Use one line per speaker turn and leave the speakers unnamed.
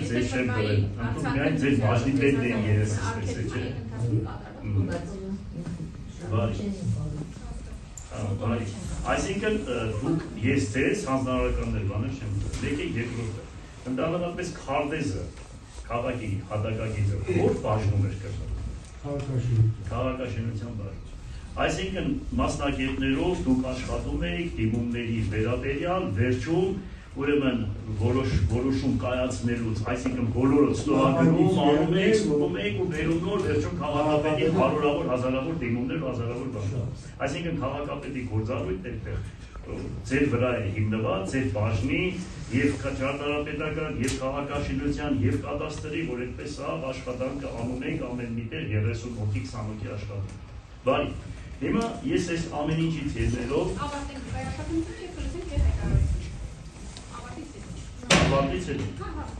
ձեր չեմ գրել, միայն ձեր բաժնի պետն են երեսը ստեսել, չէ։ Բարի, այսինքն դուք ես ձեզ հանձնարարականներ բաներ չեմ գրել, մեկ է երկրորդը, ընդհանրապես քարտեզը, քաղաքի հատակագիծը, որ բաժնում էր կրվում։ Քաղաքաշինության բաժնում։ Այսինքն մասնակիցներով դուք աշխատում եք դիմումների վերաբերյալ, վերջում ուրեմն որոշում կայացնելուց, այսինքն բոլորը ստորագրում, անում եք, ստում եք ու վերում նոր վերջում քաղաքապետի հարյուրավոր, հազարավոր դիմումներ ու հազարավոր բաժնում։ Այսինքն քաղաքապետի գործառույթն այդտեղ ձեր վրա է հիմնված, ձեր բաժնի եւ ճարտարապետական եւ քաղաքաշինության եւ կադաստրի, որ այդպես աշխատանքը անում ենք ամեն միտեղ 30 հոգի 20 հոգի աշխատում։ Բարի, հիմա ես այս ամեն ինչից ելնելով ավարտից ելնենք։